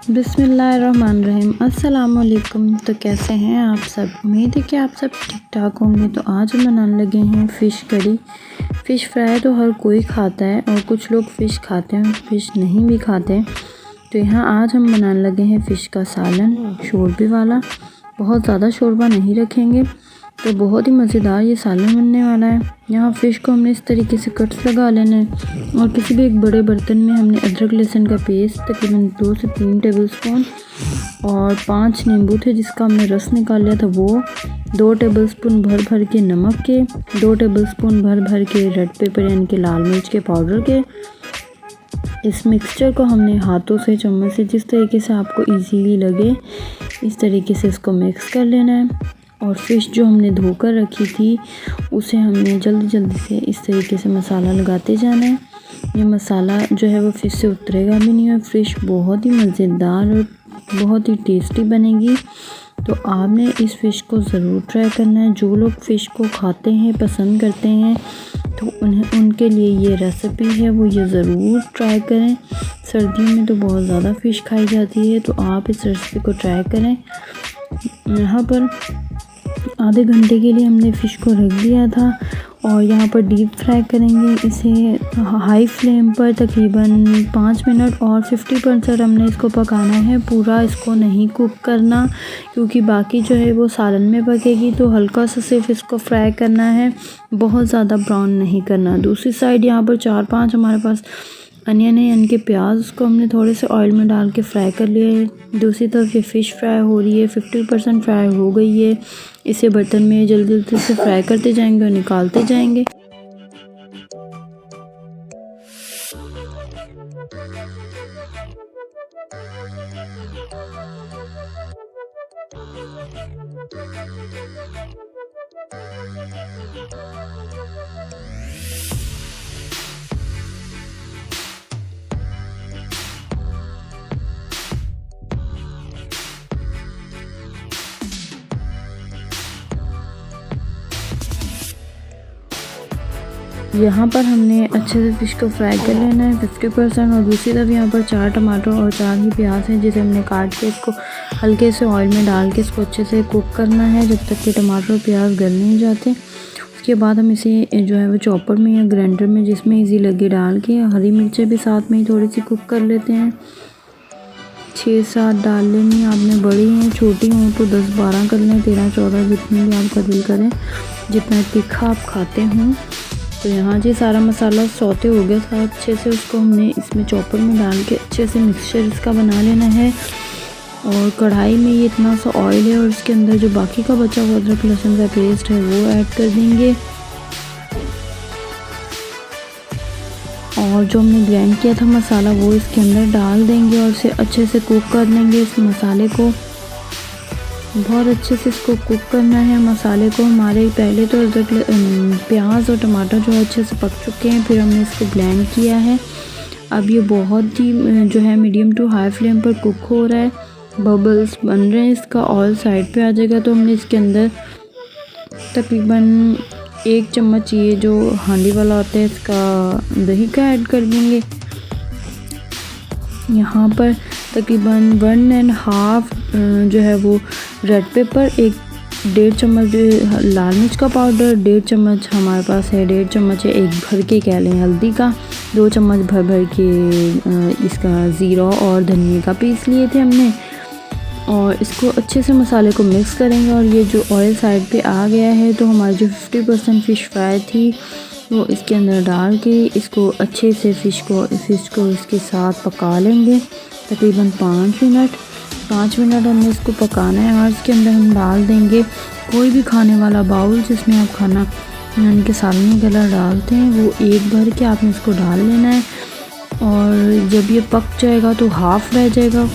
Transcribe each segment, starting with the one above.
बिस्मिल्लाहिर्रहमानिर्रहीम। अस्सलाम वालेकुम। तो कैसे हैं आप सब? उम्मीद है कि आप सब ठीक ठाक होंगे। तो आज हम बनाने लगे हैं फ़िश करी। फ़िश फ्राई तो हर कोई खाता है और कुछ लोग फ़िश खाते हैं, फ़िश नहीं भी खाते। तो यहाँ आज हम बनाने लगे हैं फ़िश का सालन, शोरबे वाला। बहुत ज़्यादा शोरबा नहीं रखेंगे, तो बहुत ही मज़ेदार ये सालन बनने वाला है। यहाँ फ़िश को हमने इस तरीके से कट्स लगा लेने हैं और किसी भी एक बड़े बर्तन में हमने अदरक लहसुन का पेस्ट तकरीबन 2 से 3 टेबलस्पून और 5 नींबू थे जिसका हमने रस निकाल लिया था वो, 2 टेबलस्पून भर के नमक के, 2 टेबलस्पून भर के रेड पेपर यानी कि लाल मिर्च के पाउडर के। इस मिक्सचर को हमने हाथों से, चम्मच से, जिस तरीके से आपको इजीली लगे इस तरीके से इसको मिक्स कर लेना है। और फ़िश जो हमने धोकर रखी थी उसे हमने जल्दी से इस तरीके से मसाला लगाते जाना है। ये मसाला जो है वो फ़िश से उतरेगा भी नहीं और फ़िश बहुत ही मज़ेदार और बहुत ही टेस्टी बनेगी। तो आपने इस फ़िश को ज़रूर ट्राई करना है। जो लोग फ़िश को खाते हैं, पसंद करते हैं, तो उनके लिए ये रेसिपी है वो ये ज़रूर ट्राई करें। सर्दियों में तो बहुत ज़्यादा फ़िश खाई जाती है, तो आप इस रेसिपी को ट्राई करें। यहाँ पर आधे घंटे के लिए हमने फ़िश को रख दिया था और यहाँ पर डीप फ्राई करेंगे इसे हाई फ्लेम पर तकरीबन 5 मिनट और 50% हमने इसको पकाना है। पूरा इसको नहीं कुक करना क्योंकि बाकी जो है वो सालन में पकेगी, तो हल्का सा सिर्फ इसको फ्राई करना है, बहुत ज़्यादा ब्राउन नहीं करना। दूसरी साइड यहाँ पर 4-5 हमारे पास अनियन है यानी कि प्याज, उसको हमने थोड़े से ऑयल में डाल के फ्राई कर लिया है। दूसरी तरफ ये फ़िश फ्राई हो रही है, 50% फ्राई हो गई है। इसे बर्तन में जल्दी से फ्राई करते जाएंगे और निकालते जाएंगे। यहाँ पर हमने अच्छे से फ़िश को फ्राई कर लेना है 50% और दूसरी तरफ यहाँ पर 4 टमाटर और 4 ही प्याज हैं जिसे हमने काट के इसको हल्के से ऑयल में डाल के इसको अच्छे से कुक करना है जब तक कि टमाटर और प्याज गल नहीं जाते। उसके बाद हम इसे जो है वो चॉपर में या ग्राइंडर में जिसमें ईजी लगे डाल के हरी मिर्चें भी साथ में ही थोड़ी सी कुक कर लेते हैं। 6-7 डाल लेनी, आपने बड़ी हैं, छोटी हों तो 10-12 कर लें, 13-14 जितनी भी आपका दिल करें, जितना तीखा आप खाते हों। तो यहाँ जी सारा मसाला सौते हो गया था अच्छे से, उसको हमने इसमें चॉपर में डाल के अच्छे से मिक्सचर इसका बना लेना है। और कढ़ाई में ये इतना सा ऑयल है और इसके अंदर जो बाकी का बचा हुआ अदरक लहसुन का पेस्ट है वो ऐड कर देंगे और जो हमने ग्राइंड किया था मसाला वो इसके अंदर डाल देंगे और इसे अच्छे से कुक कर लेंगे। इस मसाले को बहुत अच्छे से इसको कुक करना है मसाले को। हमारे पहले तो प्याज और टमाटर जो है अच्छे से पक चुके हैं, फिर हमने इसको ब्लेंड किया है। अब ये बहुत ही जो है मीडियम टू हाई फ्लेम पर कुक हो रहा है, बबल्स बन रहे हैं, इसका ऑयल साइड पे आ जाएगा। तो हमने इसके अंदर तकरीबन 1 चम्मच ये जो हांडी वाला होता है इसका दही का ऐड कर देंगे। यहाँ पर तकरीबन 1.5 जो है वो रेड पेपर, 1.5 चम्मच लाल मिर्च का पाउडर, 1.5 चम्मच हमारे पास है, 1.5 चम्मच है, 1 भर के कह लें हल्दी का, 2 चम्मच भर के इसका ज़ीरा और धनिया का पीस लिए थे हमने। और इसको अच्छे से मसाले को मिक्स करेंगे और ये जो ऑयल साइड पे आ गया है तो हमारी जो 50% फ़िश फ्राई थी वो इसके अंदर डाल के इसको अच्छे से फ़िश को इसके साथ पका लेंगे तकरीबन 5 मिनट हमने इसको पकाना है। और इसके अंदर हम डाल देंगे कोई भी खाने वाला बाउल जिसमें आप खाना यानी कि सालन वगैरह डालते हैं वो 1 भर के आपने इसको डाल लेना है। और जब ये पक जाएगा तो हाफ़ रह जाएगा।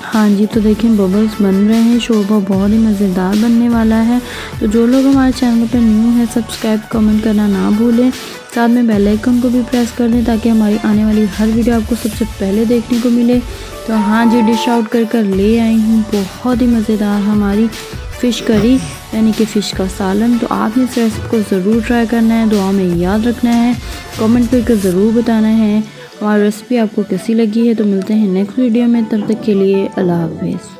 हाँ जी, तो देखें बबल्स बन रहे हैं, शोरबा बहुत ही मज़ेदार बनने वाला है। तो जो लोग हमारे चैनल पर न्यू है सब्सक्राइब कमेंट करना ना भूलें, साथ में बेल आइकन को भी प्रेस कर दें ताकि हमारी आने वाली हर वीडियो आपको सबसे पहले देखने को मिले। तो हाँ जी, डिश आउट कर ले आई हूँ बहुत ही मज़ेदार हमारी फ़िश करी यानी कि फ़िश का सालन। तो आपने इस रेसिपी को ज़रूर ट्राई करना है, दुआ में याद रखना है, कमेंट करके ज़रूर बताना है हमारी रेसिपी आपको कैसी लगी है। तो मिलते हैं नेक्स्ट वीडियो में, तब तक के लिए अल्लाह हाफिज़।